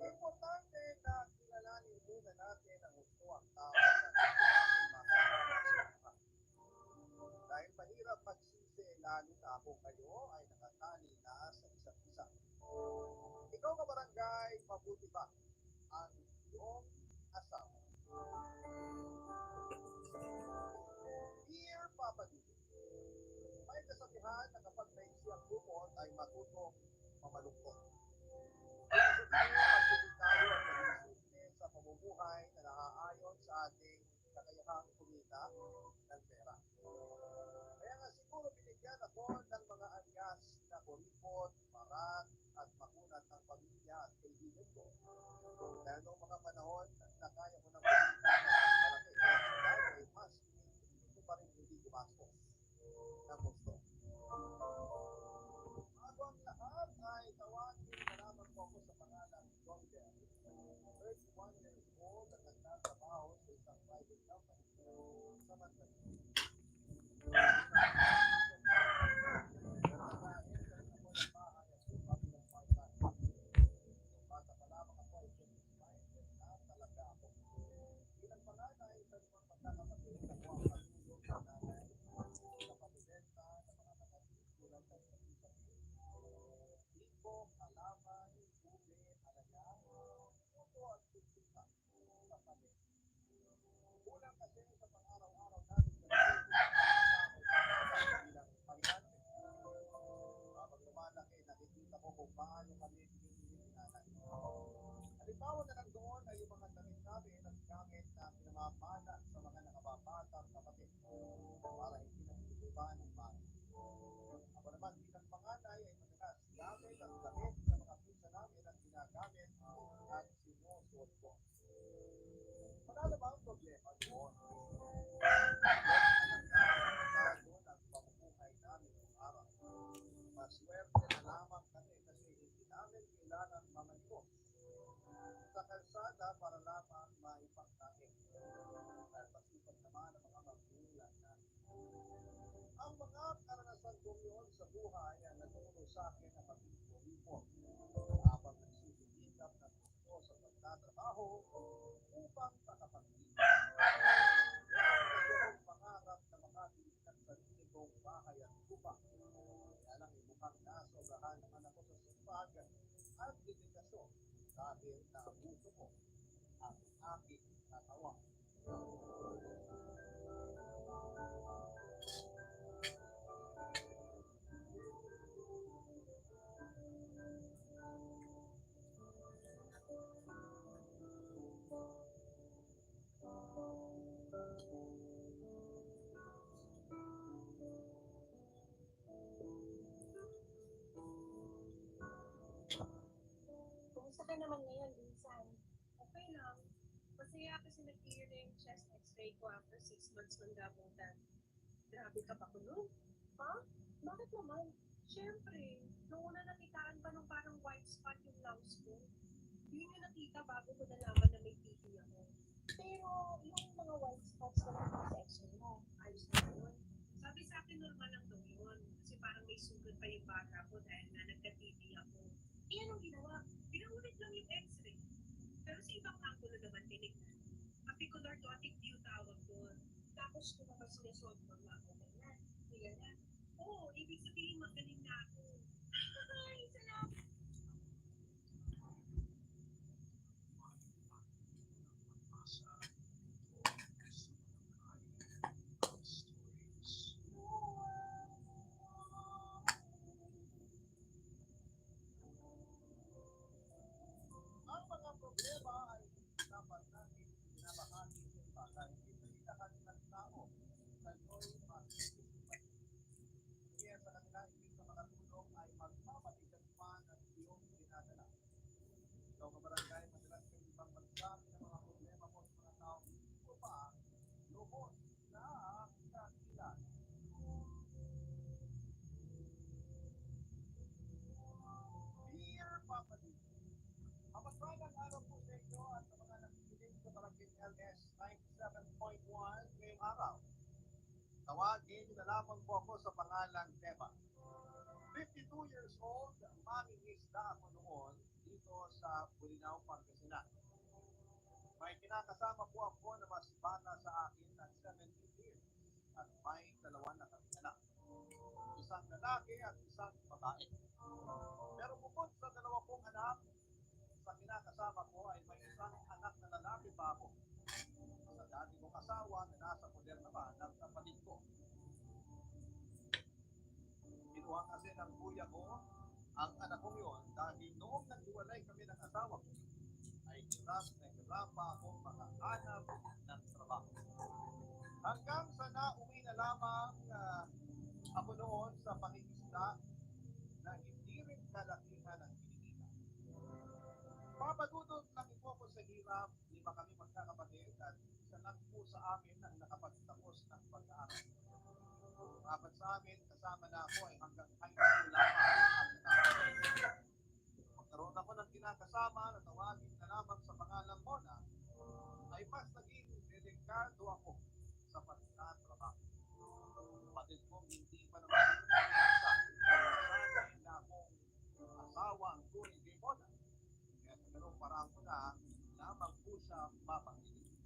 Importante na kilalanin muna natin ang gusto ang tao na ating makakalaman sa buhay. Dahil mahirap magsisi lalo na kung kayo ay nakatali na sa isa't isa. Ikaw kabarangay, mabuti ba ang iyong asawa? Dear Papa Dito, may kasabihan na kapag may siyang lumot ay matutong mamalungkot. Pagdating tayo ang nagsisimple sa pamumuhay na naaayon sa ating kakayahang kumita ng pera. Kaya nga siguro binigyan ako ng mga anyas na kuripot, parat, at makunat ng pamilya at kaibigan ko. Dahil noong mga panahon na kaya ko ng kumita ng mas malaki, ay mas hindi ko pa rin hindi gumastos ng gusto. Bago ang lahat ay tawagin na lamang po ako sa pangalan John Bell. 31 years old at nagtatrabaho sa isang private company sa Manila. Bata pa lamang ako ay minded na talaga ako. Bilang panganay sa limang magkakapatid, ako ang katulong ng nanay sa pagbibenta ng mga kapatid tulad ng sabi-sabi. Dito kasi sa pang-araw-araw namin bilang pariante. Habang lumalaki, nakikita ko kung paano kami pinipili ni nanay. Halimbawa na lang doon ay yung mga damit namin at gamit na pinamamana sa mga nakababatang kapatid para hindi na iba ng bahay. Ako naman bilang panganay ay madalas gamit ang damit ng mga pinsa namin ang ginagamit at sinusuot ko. Wala na ba ang problema doon? Doon ang pamumuhay namin ng araw. Maswerte na lamang kami kasi hindi namin kailangan mga libos sa kalsada para lamang maipagkain. Dahil masipag naman ang mga magulang namin. Ang mga karanasan ko yun sa buhay ang nagturo sa akin na maging puripo habang nagsisikap ng gusto sa pagtatrabaho upang makapagpilipan. Kaya pangarap na makatinig ng sarili kong bahay at lupa. Kaya lang mukhang nasobrahan naman ako sa sipag at dedikasyon dahil naabuso ko ang aking katawan. Kumusta ka naman ngayon, Linsan? Okay lang. Masaya kasi nag-clear na yung chest x-ray ko after 6 months ng gamutan. Grabe ka ba ko nun? Ha? Bakit naman? Siyempre, nung una nakitaan pa nung parang white spot yung lungs ko. Yun yung nakita bago ko nalaman na may TB ako. Pero yung mga white spots na lang sa x-ray mo. Ayos na yun. Sabi sa akin normal lang daw yun. Kasi parang may sugat pa yung bata ko dahil na nagka-TB ako. Eh anong ginawa? Pinaulit lang yung x-ray. Pero sa ibang angulo naman tinignan. Apicular totic view tawag doon. Tapos kung ako sinesolve mo na ako na. Kaya na. Oo, ibig sabihin magaling na ako. Ay, salamat. Ang mga problema ay dapat natin binabahagi sa iba dahil hindi lahat ng tao sa iyo'y masisipan. Kaya sa kanila hindi ka makatulong ay magpapatigas pa ng iyong dinadala. Ikaw kabarangay, madalas kayo ibang magsabi ng mga problema mo sa mga tao hindi ko pa lubos na kakilan. Dear Papa Dito, mapagpalang araw po sa inyo at sa mga nakikinig sa Barangay LS 97.1 ngayong araw. Tawagin niyo na lamang po ako sa pangalang Deba. 52 years old, mangingisda ako noon dito sa Bulinaw, Pangasinan. May kinakasama po ako na mas bata sa akin ng 17 years at may dalawa na kami anak. Isang lalaki at isang babae. Pero bukod sa dalawa kong anak, sa kinakasama ko ay may isang anak na lalaki pa ako. Sa dati kong asawa na nasa poder naman ng kapatid ko. Kinuha kasi ng kuya ko ang anak kong yun dahil noong naghiwalay kami ng asawa ko ay hirap pa akong makahanap ng trabaho. Hanggang sa nauwi na lamang ako noon sa pangingisda na hindi rin kalakihan ng kinikita. Papadudot lang po ako sa hirap, 5 kami magkakapatid at isa lang po sa amin ang nakapagtapos ng pag-aaral. Apat sa amin, kasama na ako ay hanggang high school lamang ang nakapagtapos. Magkaroon ako ng kinakasama na tawagin na lamang sa pangalang Mona, ay mas naging delikado ako sa pagtatrabaho. Kapatid ko hindi pa naman sa sanay na akong asawa ang turing kay Mona. Kaya sa ganung parang ko na lamang po siya mapangkinig.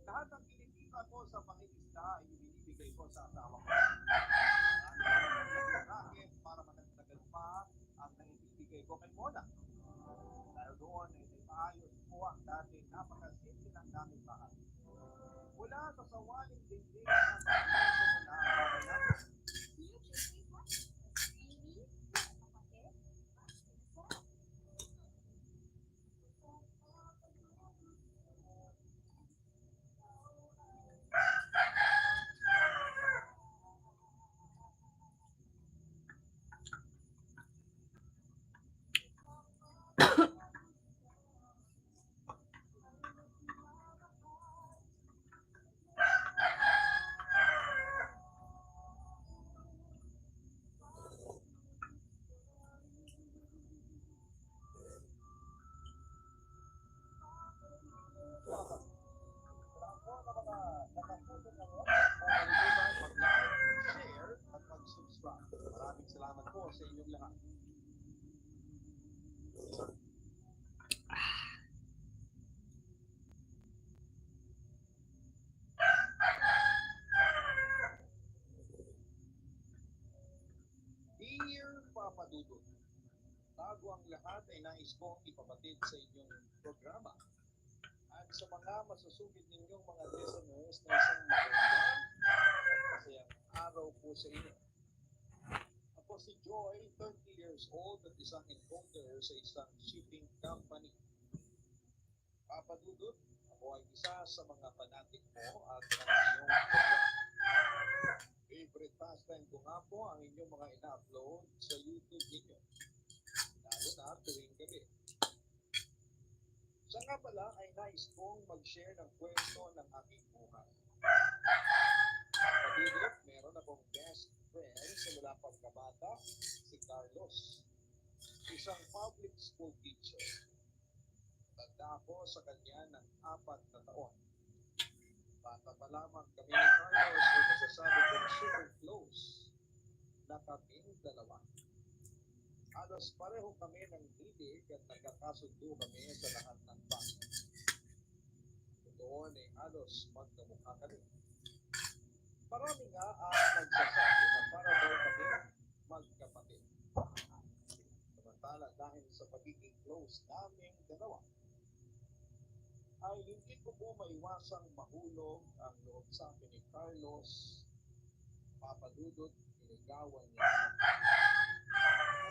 Lahat ng kinikita ko sa pangingisda ay ibinibigay ko sa asawa ko. Bakit? Para managtagal pa ang naibibigay ko kay Mona. Dahil doon ay may maayos po ang dating napakasimple ng daming bahay. mula sa sawaling dingding ng mga You just say what? Baby? Kapatid? Sarap. share at mag-subscribe. Maraming salamat po sa inyong lahat. Dear Papa Dudut, bago ang lahat ay nais kong ipabatid sa inyong programa at sa mga masusugid ninyong mga listeners na isang magandang at masayang araw po sa inyo. Ako si Joy, 30 years old at isang encoder sa isang shipping company. Papa Dudut, ako ay isa sa mga fanatic mo at ng inyong programa. Favorite pastime ko nga po ang inyong mga ina-upload sa YouTube ninyo, lalo na tuwing gabi. Siya nga pala ay nais kong mag-share ng kwento ng aking buhay. Kapatid, meron akong best friend simula pagkabata, si Carlos, isang public school teacher. Tanda ako sa kanya ng 4 na taon. Bata pa lamang kami ni Carlos ay masasabi kong super close na kaming dalawa. Halos pareho kami ng hilig at nagkakasundo kami sa lahat ng bagay. Doon ay halos magkamukha kami. Marami nga ang nagsasabi na para daw kami magkapatid. Samantala dahil sa pagiging close naming dalawa, ay hindi ko po maiwasang mahulog ang loob sa akin ni Carlos. Papa Dudut, niligawan niya.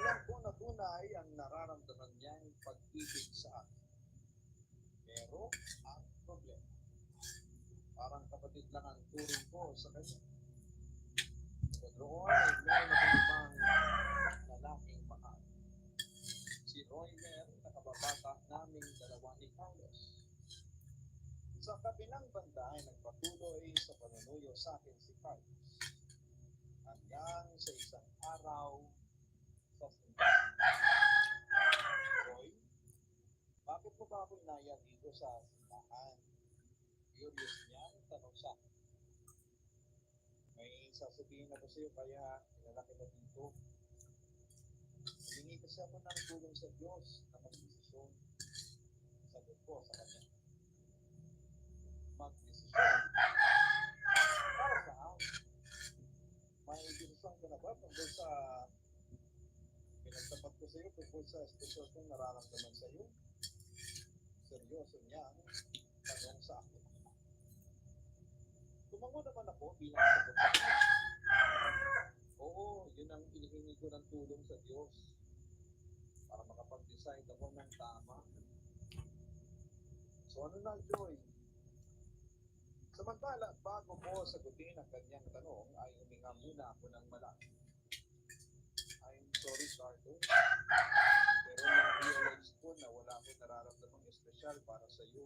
Alam ko na tunay ang nararamdaman niyang pag-ibig sa akin. Pero ang problema, parang kapatid lang ang turing ko sa kanya. So doon ay meron akong ibang lalaking mahal. Si Roymer, nakababata naming dalawa ni Carlos. Sa kabilang banda ay nagpatuloy sa panunuyo sa akin si Carlos. Hanggang sa isang araw sa simbahan. Roy, bakit mo ba ako inaya dito sa simbahan? Curious niyang tanong sa akin. May sasabihin ako sa iyo kaya inalaki na dito. Humingi kasi ako ng tulong sa Diyos na magdesisyon. Sagot ko sa kanya. Magdesisyon? Para saan? May desisyon ka na ba tungkol sa pinagtapat ko sa iyo tungkol sa espesyal kong nararamdaman sa iyo? Seryoso niyang tanong sa akin. Tumango naman ako bilang sagot sa kanya. Oo, yun ang inihingi ko ng tulong sa Diyos para makapag-decide ako ng tama. So ano na, Joy? Samantala, bago ko sagutin ang kanyang tanong, ay huminga muna ako ng malalim. I'm sorry, Carlos. Pero na-realize ko na wala akong nararamdamang espesyal para sa iyo.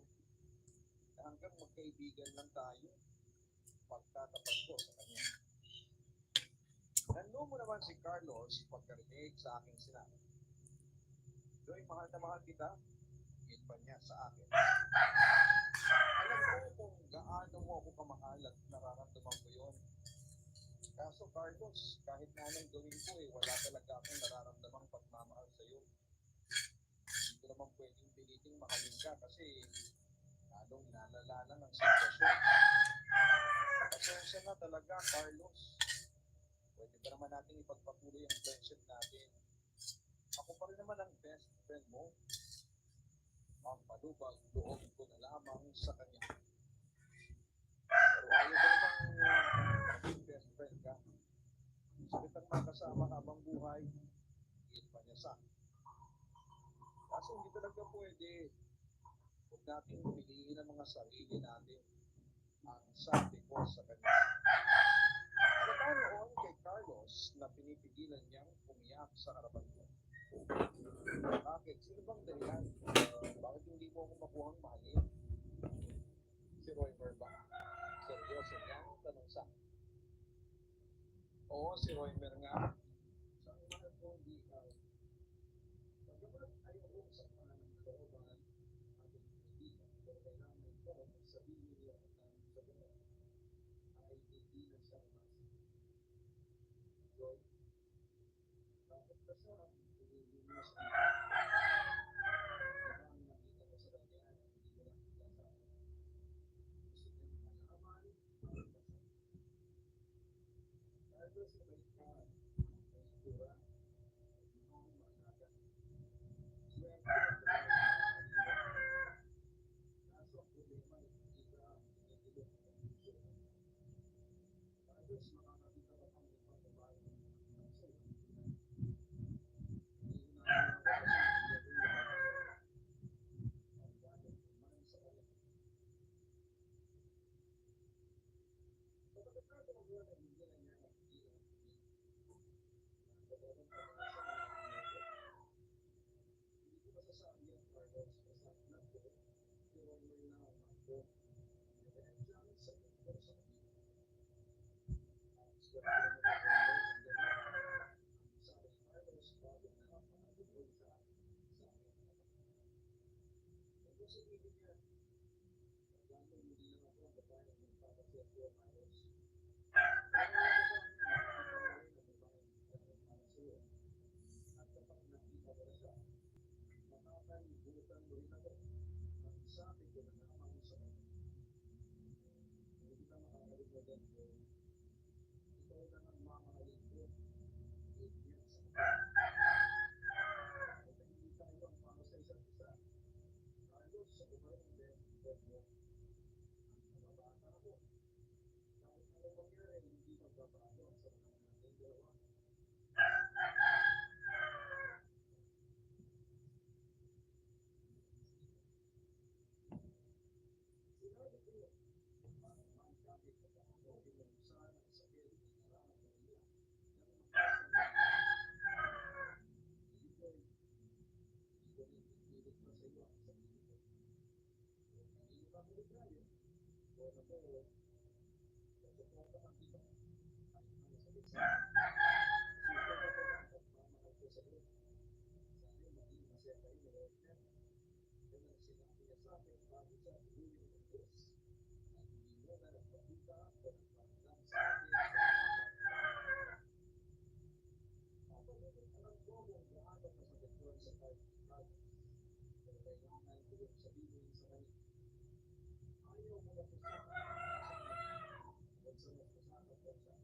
Na hanggang magkaibigan lang tayo, pagtatapat ko sa kanya. Nando mo naman si Carlos pagkarinig sa aking sinabi. Joy, mahal na mahal kita. Higit pa niya sa akin. Alam ko kung gaano mo ako kamahal at nararamdaman ko yun. Kaso Carlos, kahit na anong gawin ko wala talaga akong nararamdamang pagmamahal sa iyo. Hindi ko naman pwedeng piliting mahalin ka kasi lalong nalala lang ang sitwasyon. Pasensya na talaga, Carlos. Pwede ba naman natin ipagpatuloy ang friendship natin? Ako pa rin naman ang best friend mo. Ang palubag loob ko na lamang sa kanya. Ayaw ko namang best friend ka. Gusto kitang makasama habang buhay. Iit pa niya sa. Kaso hindi talaga pwede. Huwag natin piliin ang mga sarili natin. Ang sabi ko sa kanya. Nakanoon kay Carlos na pinipigilan niyang umiyak sa harapan ko. Bakit? Sino bang dahilan? Bakit hindi mo ako makuhang mahalin? Si Roymer ba? Seryoso niyang tanong sa akin. Oo, si Roymer nga. Sa mahal ko hindi ikaw. Pagkabat ayoko sa pananampalataya ating kaibigan, pero kailangan ito sabihin niyo at sa buhay ay hindi na siya umasa. Joy, bakit ka sa hindi mo sa ang nakita ko sa kanya ay hindi ko nakita sa akin. Gusto niya malaman ang basa. Carlos, sabay ka, may itura, noong maaga. Swerte ang dalawa kaso ang problema ay hindi ka inatulog ng puso. Carlos, makakakita ka pang ibang babae ng mga sa'yo. Hindi ko na ako kasi hindi ako lumabas. Ang gano'n naman sa kanya. Sa pagkakataon ko na hindi na niya nakikita ang pagkakataon pa na sa mga hindi ko masasabi ang Carlos basta alam ko si Romer na ang ako. Kaya dyan sa pagkakataon sa kanila. Ang swerte na mag-Romer ang gano'n. Ang sabi ni Carlos bago na makatulog sa akin. Ito si ibig niya. Pagkakataon hindi lang ako ang babae ng magpapaswerte o Carlos. Kaya ako sa akin nakikita mo rin ang babae ng gano'n para sa iyo. At kapag nakita ko na siya, makakalimutan mo rin ako. Ang sabi ko na lamang sa kanya. Hindi kita makakalimutan ko. Ikaw na ang mamahalin ko. Iiyak sa kanya. At hindi tayo ang para sa isa't isa. Carlos, sa umaray ng best friend mo. Ang mababata ako. Kahit anong mangyari, hindi magbabago ang samahan natin dalawa. Sinabi ko, parang magkapit ka pa ako, pinagsahan ang sakit, inarahan ng iya, ng mapasang hindi ko rin ipilit pa sa iyo ang sarili ko. Hindi pa ako ligayo. O ako, susuportahan kita. Kahit na masakit sa akin. Susuportahan at mamahal ko sa iyo. Sana maging masaya kayo ni Roger. Yan ang sinabi niya sa akin bago siya tulungan ng Diyos. At hindi mo na nagpakita o nagpaalam sa akin sa mga kapatid. Alam ko kung gaano masakit doon sa part ng Carlos. Pero kailangan ko yung sabihin sa kanya. Ayaw mo na po sa akin. Kung sa mas masakit ko siya.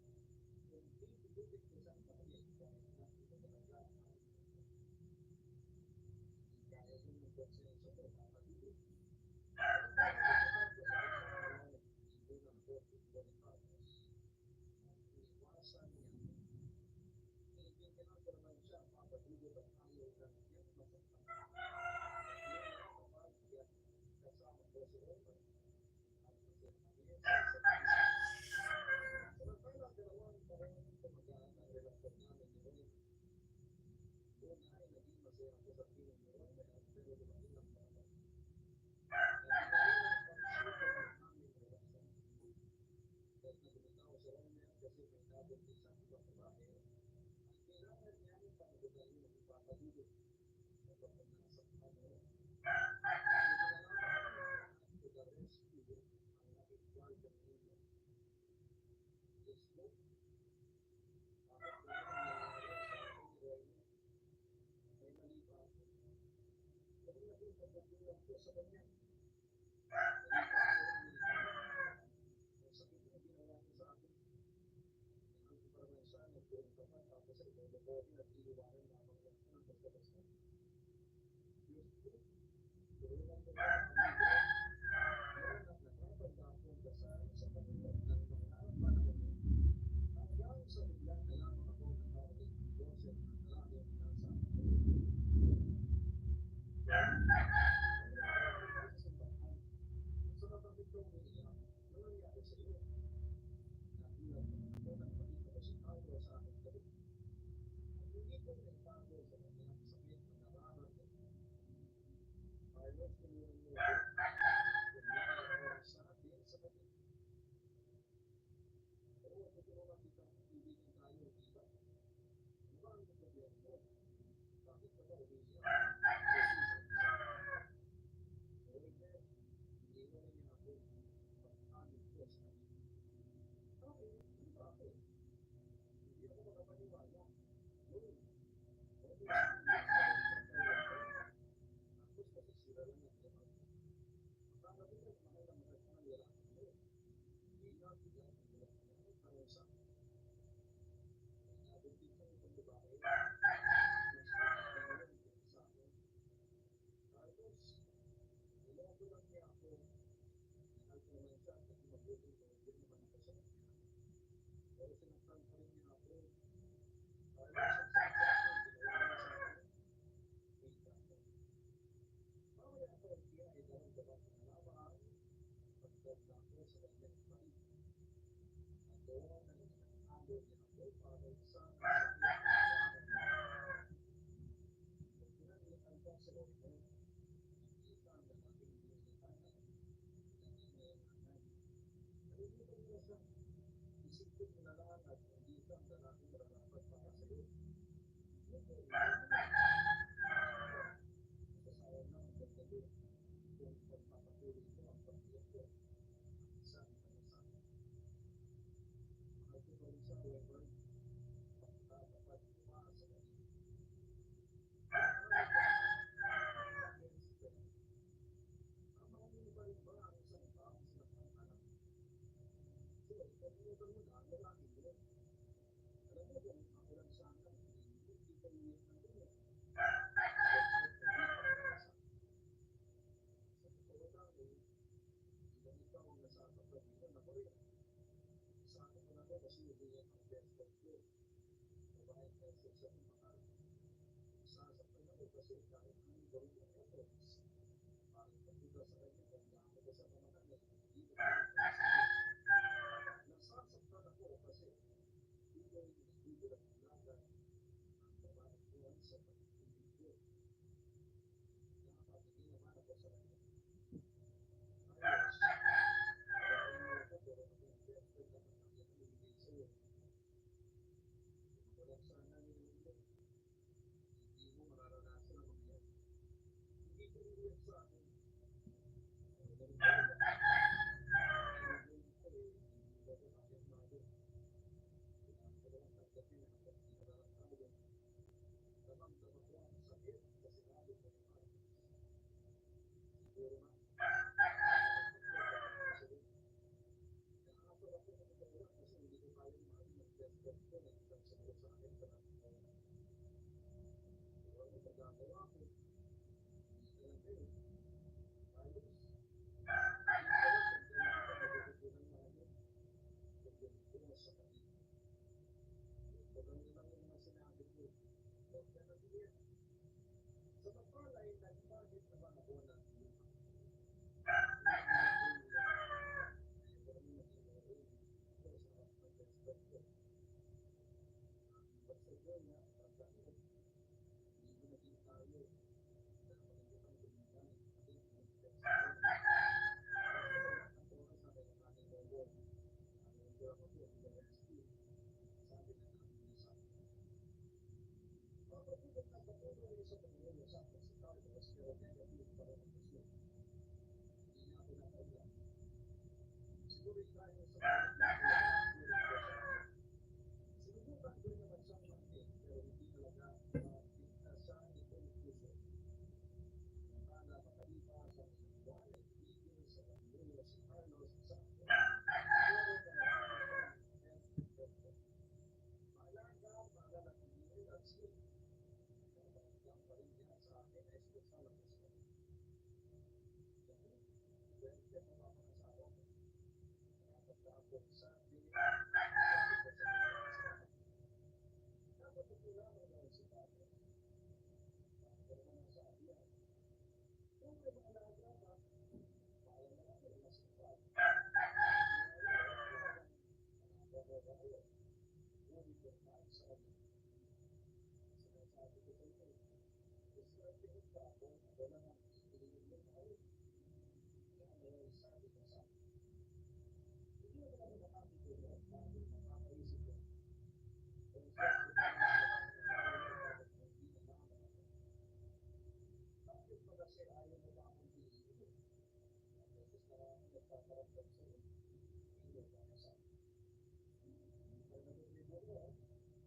Kung pipilitin ko siyang mahalin kahit na ito talaga ang hindi kaya mo ng konsenso ko makakatulog. Kung kaya ko sa Carlos sa pagkakaroon, hindi mo na po ito ni Carlos. At iniwasan niya. Naiintindihan ko naman siya, papatulog at ayaw lang niyang masaktan. Hindi na kapag kasama ko si Romer at masaya kami sa isa't isa. Samantalang dalawang taon tumagaan ang relasyon namin ni Romer. Una ay naging masaya ako sa piling ni Romer pero dumating ang panahon. Naging ang pagsuko ng aming relasyon. Kahit na bumitaw si Romer kasi may nabuntis ang ibang babae, ang kailangan niyang panagutan yung ipapatulog kapag nasaktan mo. Pinalalaman to the rescue ang aking guardian angel. Yes, Lord. Bakit naman nangyayari sa akin ni Roymer? May mali ba ako? Ano naging pagkukulang ko sa kanya? Mali ba ako ng minsan? Ang sakit na ginawa niya sa akin. Minahal ko pa naman siya, nagtuon ka pa, tapos ay lulukohin at iiwanan lamang niya ako ng basta-basta. Diyos ko, tulungan mo na ang amigo. Ngayon at nakapanda akong dasal sa Panginoon Carlos, kung yun mo, kung yun sa atin, sa kanila. Oo, tutulungan kita, kaibigan tayo, di ba? Ano ba ang problema mo? Bakit ka ba umiiyak? Kasi sa isa, hindi mo na niya ako pag-amin ko sa kanila. Okay, di ba ako? Hindi ako makapaniwala. Yun. Okay, tapos masisira lang ang lahat. Akala ko lang mahal na mahal ka ng lalaki mo. Hindi na, bigla ang lalaki mo. Ano sa akin? Nabuntis ang isang babae. Mas pinagdala ng sa akin. Tapos, niloko lang niya ako. Nahal ko naman siya kasi mabuting tumigil naman ako sa kanya. Pero sinaktan pa rin niya ako. Tapos, ang sakit ko, ginawa niya sa akin. Wait ako. Mamaya ako, kaya ay daramdaman ng alamaan. Pagkat na ako sa kanyang balik. Ako ang nag-alo niya ako para sa sakit ng parang. Kung pinag-iitan ka sa loob mo, nakita ang lalaking binigatan ng ingay-angay. Nalilitan mo siya. Isipin mo na lang at hindi ka ang lalaking mararapat para sa iyo. Hindi, masasayang lang ang gagawin kung pagpapatuloy mo ang pag-iyak ko. Isang panasama. Mahal ko pa rin siya, however, pagkatapat umaasa ka niya. Amahanin pa rin ba ang isang taong sinaktan anak? So, ipag-iutan mo na ang lalaki mo. Alam mo kung ako lang sana, hindi ka iiyak ng ganyan. Sa totoo lang, ilang ikaw ang nasasapagitan ako rin. Sa akin mo naman kasi umiyak ang best friend ko. Babaeng message sa mga sasaktan ako kasi kahit anong gawin ng efforts. Bakit pagbuga sa kanya kung gaano ko sa pamahan na hindi ko nasasaktan ako kasi hindi ko nagugulat ng laban ang babaeng buwan sa pag-ibig ko. Nakapatigil naman ako sa kanya. Ayos, babae mo ako pero maging best friend lang ang kanyang ibigay sa'yo. Walang sana nilulog. Hindi mo mararanasan ang mga yan. Hindi ko umiyak sa akin. Pero ganun pa rin ba? Nilulog ko hindi ba ko kayang mahalin? Kailangan ko lang tanggapin ang hanggang di nararamdaman. Damang-dama ko ang sakit sa sinabi ko ng Marcos. Siguro nga, nakakapag ako ng iba kasi hindi ko kayang mahalin ang best friend ko na isang sumunod sa akin sa natin. Pero ang magagawa ko, hindi na lang kayo. Ayos. Siguro dahil sa sinubukan ko naman siyang makinig pero hindi talaga pinta siya itong puso. Akala makalipas ang isang buwan ay tigil sa pagmulo si Carlos sa akin. Pero mahalaga para natigil at safe. Nakapatigyan pa rin niya sa akin ay espesyal ang gusto. Swerte mo ba mga asawa mo? Nakapagkapot sa akin. Sabi ko sa mga dapat tutulungan mo si Pablo. Pero naman sa abiyan. Kung may mga alaga ka, kaya na lang may masipag. Ngunit yung mahal sa kanya. Sinasabi ko sa inyo, swerte ka ako, ako lang ang pipiliin mo Kaya sabi ko sa akin, hindi mo naman nakakitulog, dahil makapaisip ko, kung saan ko pa hindi na makakapagod. Bakit pa kasi ayaw mo ba akong piliin? At beses na ako nagpaparamdam sa'yo, hindi mo pa kasama. Ikaw na lumibo mo,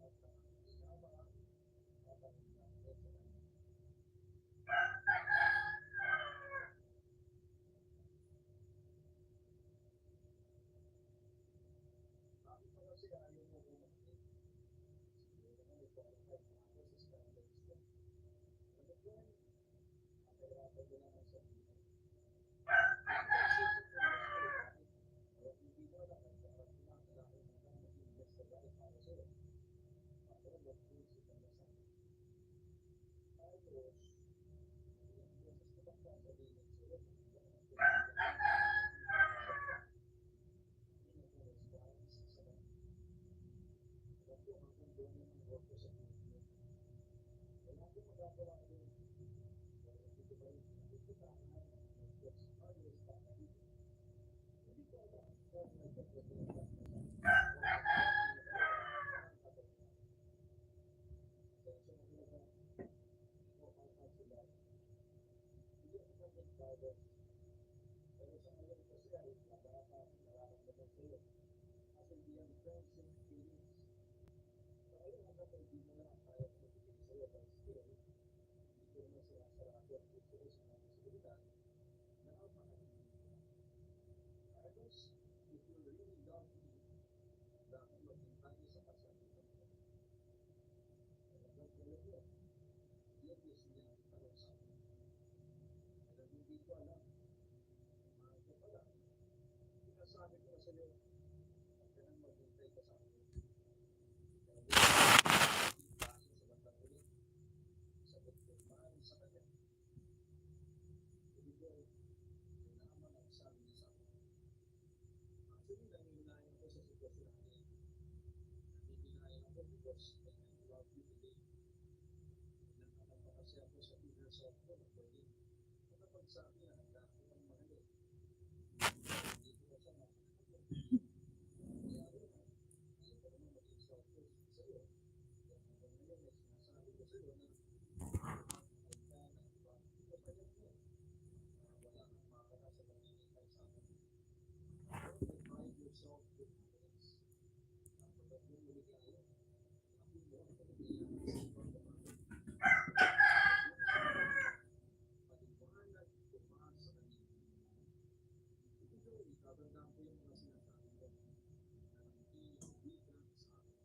at nakakasama ang kapatid na beso na. Bakit pa kasi ayaw mo umamin? Siguro naman nagpaparamdam ako sa standards ko. Ano ba yan? Nakahirapan mo naman sa buhay. Hindi mo alam ang parang kumakalain na lang maging best na guy para sa'yo. Ako, mag-puso ka na sa akin. Tapos, ilang beses ko lang sasabihin sa'yo, hindi na ko response sa lahat. Alam ko hanggang doon lang ang work ko sa buhay mo. Wala akong magagawa doon. Pero hindi ko ba rin pinagkitaan mag-work sa Carlos para dito. Hindi ko alam kung nagkakabot lang sa hindi ako mag-father. Pero sa ngayon kasi ay nabata ang nararamdaman sa'yo. At hindi ang friends and feelings. Sa ngayon hanggang hindi mo lang kaya ko magbigay sa'yo but still, hindi ko naman sinasarado ang puso ko sa mga posibilidad na ang makakabigay ko. Carlos, if you really love me, dapat maging tayo sa kasagutan ko. Talagang tulad mo, obvious niya ang tanong sa akin. Alam hindi ko alam, mahal ko pala. Sinasabi ko na sa'yo, huwag ka nang maghintay ka sa akin. Pero hindi baso sa bandang ulit. Sagot ko paano sa kanya. Hindi ko, yun na naman ang sabi niya sa akin. Actually, nangyayari ako sa sitwasyon natin. Nangyayari ako because I can love you today. Nagkakap pa kasi ako sa inner self ko na pwede makapagsabi na handa ako ng mahalin. Hindi ko na siya makakapagod. Kaya ako na, ayaw ko naman maging selfish sa'yo. Kaya hanggang ngayon ay sinasabi ko sa'yo na ay ka na iba. Ipapayag mo. Wala kang makakala sa pagkikitay sa akin. Don't deprive yourself with happiness. Ang pagkakong maligaya, akin mo ang kaligayahan sa ibang kapatid. Paliwanag tumaas sa kanila. Ito, itatandaan ko yung mga sinasabi ko na hindi ka sa akin.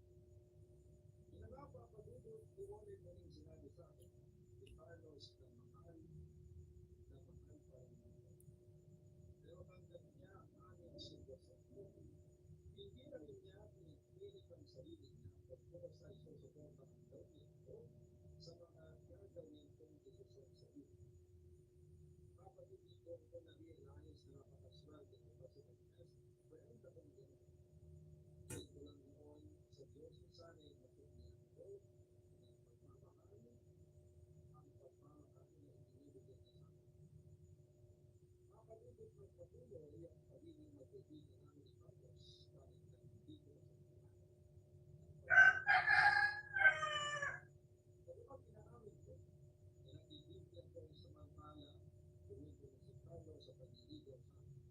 Inalapa pa dito, iwanin mo rin sinabi sa akin ni Carlos na mahal pa rin ako. Pero hanggang niya ang aming sitwasyon, hindi na rin niya pinipilit ang sarili niya pagkulas ay susuporta ang gawin ko sa mga gagawin kong desisyon sa buhay. Kapatid dito ko na-realize na napakaswerte ko kasi mag-best friend akong gano'n. Kahit ko lang noon sa Diyos na sana'y matunyan ko ng pagmamahal ang pagmamahal na ibinibigay niya sa akin. Makalibot magpatuloy ang pagiging magkaibigan namin ni Carlos kahit na hindi ko sa kailangan. Pero pag pinaamin ko, na nagigibigyan ko sa magmala, tumutulong si Carlos sa pagliligaw sa akin.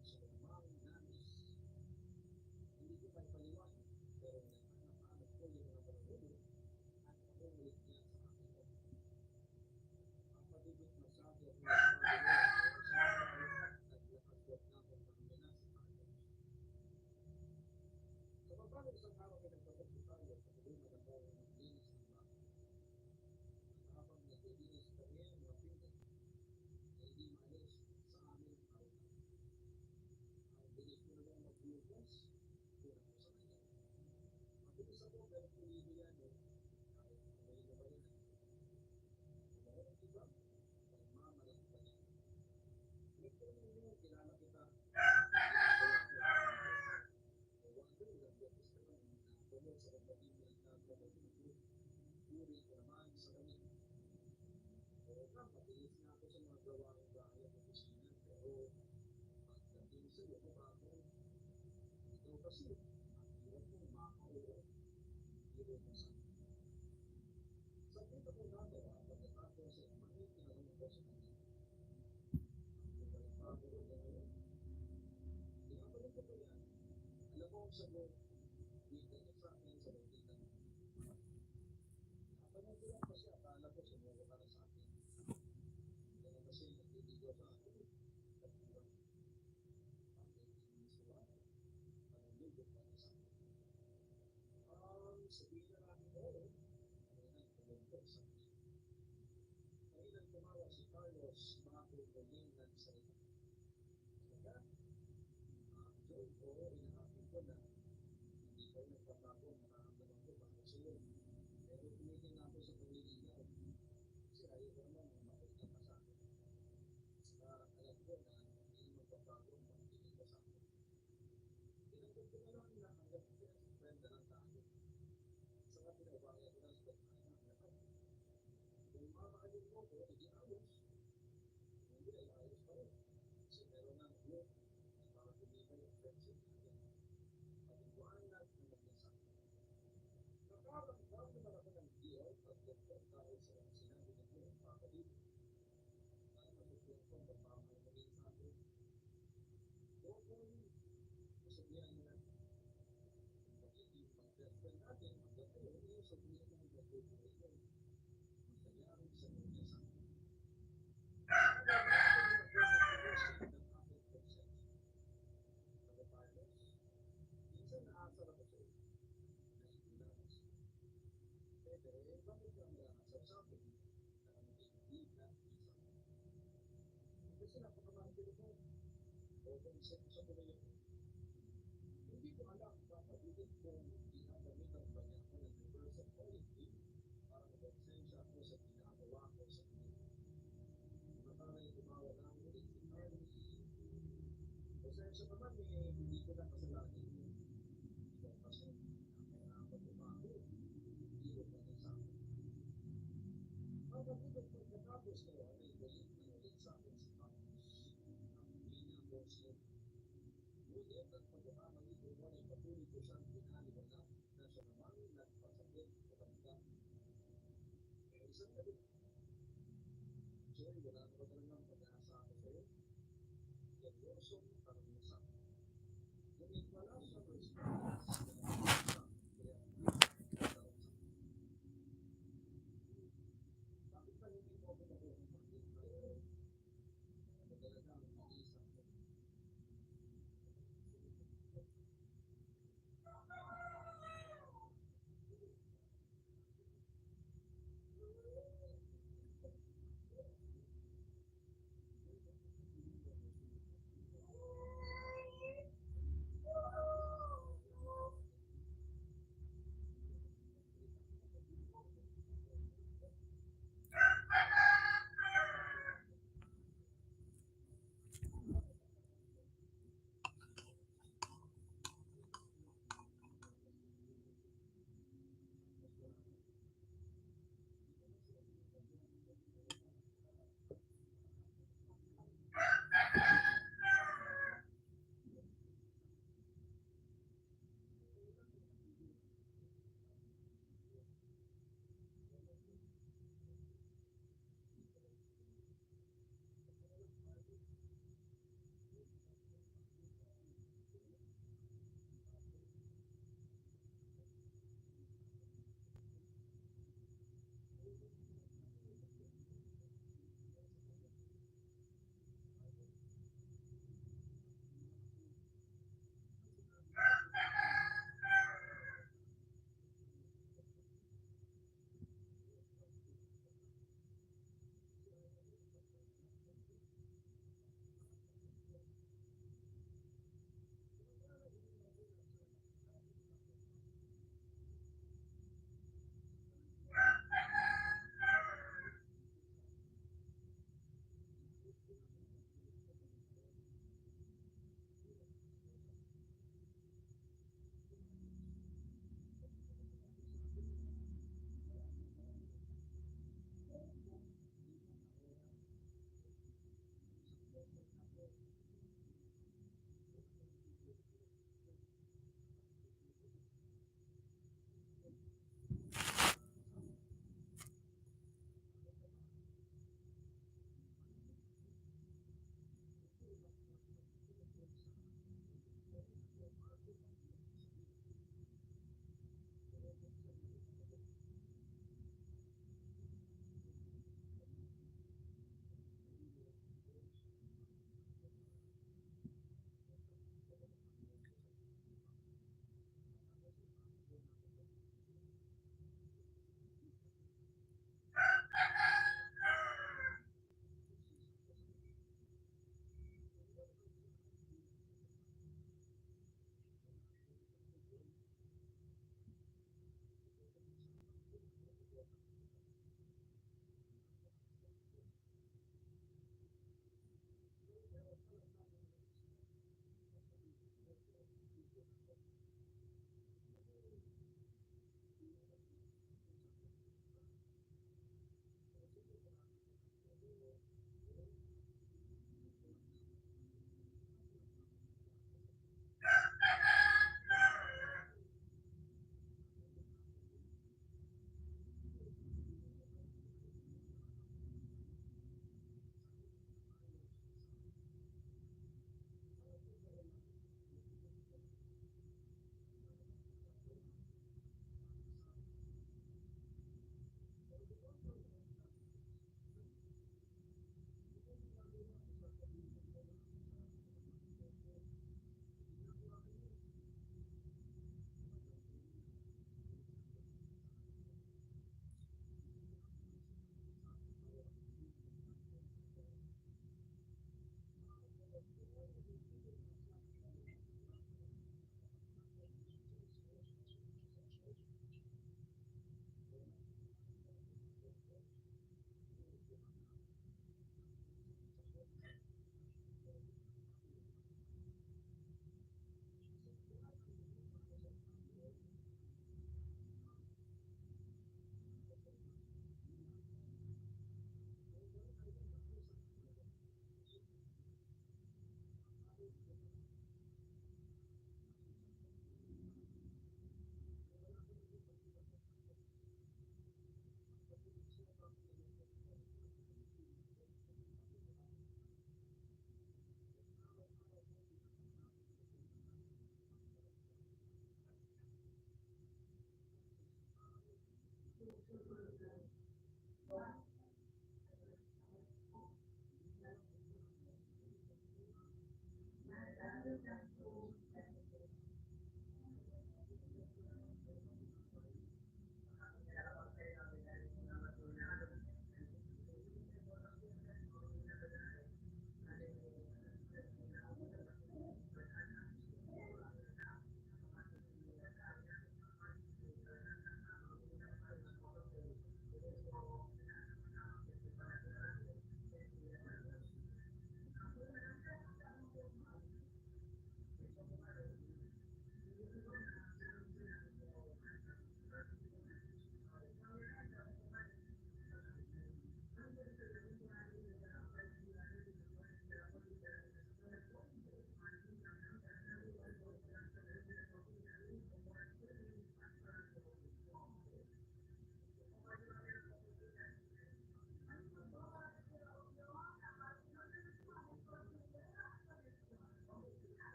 Sa umang nais, hindi ko pa ipaliwanag, pero naghanap-hanap ko yung mga marunong at pangungulit niya sa akin. Ang pagiging masyado at nagpapagawa sa araw at naglakaswat na akong pangmina sa Carlos. Sa baba ng isang araw ay nagpapag si Carlos at tulungan ako maglinis ng bahay. At habang naglilinis kami ang mga pinto, ay hindi maalis sa aming araw-araw. Ang bilis mo naman magbukas, kulang ko sa kanya. Mabilis ako pero pulido yan kahit may nabayan. Kung ang iba, pagmamalang pa niya. Ito ninyo, kilala kita. Wonder that beses ka lang nakakulot sa kapatid na nagkakabot mo. Uri ko naman sa kanya. Oo nga, matiis na ako sa mga gawaing bahay at opisina, pero Sa'yo ko ba ako? Ikaw kasi, hirap mo makakaulo. Hirap mo sa akin. Sa kita ko nagawa, pagkatapos ay kumain, tinanong ko sa kanya. Ang bago ko na yun. Tinatanong ko pa yan. Alam mo ang sagot, wika niya sa akin sa bagita niya. Tinatanong ko lang kasi akala ko sumuko ka na sa akin. Kaya kasi nagtitigaw sa akin. Nagpulang. Bakit? Sinisuwa. Panulugot ka na sa akin. Sabihin na natin oo. Kailan tumugtog sa akin. Kailan tumawa si Carlos bago muling nagsalita. Kaya, Joy, oo, inaapin ko na hindi ko nagbabago ang nararamdaman ko para sa iyo. Pero tumitingin ako sa pagiginaw. Kasi ayaw ko naman na makita ka sa akin. Saka alam ko na hindi magbabago ang pagiging ko sa akin. Tinanggap ko na lang na hanggang best friend na lang tayo. Saka pinabayad ko na sa pagkain ng lahat. Kung mamaalin mo ko, hindi ayos. Hindi ay ayos pa rin. Kasi meron ng group na para tumibay ang friendship natin. Paliwanag na mag-isa. Nakaramdam naman ako ng guilt at doktor dahil sa mga sinabi ng iyong kapatid. Dahil masukyan ko ang pagmamahal sa akin. Doon, masabihan mo na. Magiging mag-best friend natin, hanggang ngayon, yung sabihin mo ng magbubuhay mo. Masaya ang sa mga sa akin. Minsan naasar ako sa iyo. Naiilangan siya. Pwede, bakit ka naasar sa akin? Na hindi na isa. Kasi napakamahal mo. Open set ko sa tuloy ako. Hindi ko alam papagilit kung ginagamitan ba niya ako ng reverse policy para mag-konsensya ako sa ginagawa ko sa kanya. Mataray tumawa na ulit si Carlos. Konsensya naman hindi ko na kasalanan yun. Ikaw kasi, kailangan ko tumawa. Hindi ko pa sa akin. Pagkagulat pagkatapos ko ay galit na ulit sa akin si Carlos. Ang hindi niya ako siya. Ngunit at pagkakamali ko mo ay patuloy ko siyang pinaliwanag na siya naman nagpasakit sa kamdam. Kaya isang gabi, Joy, wala na ba talagang pag-asa ako sa'yo? Seryosong karanasan. Ngunit wala siyang response na nagpasa. Kaya, bakit pa hindi mo ako mabuhay? Ano talaga ang nag-iisa ko?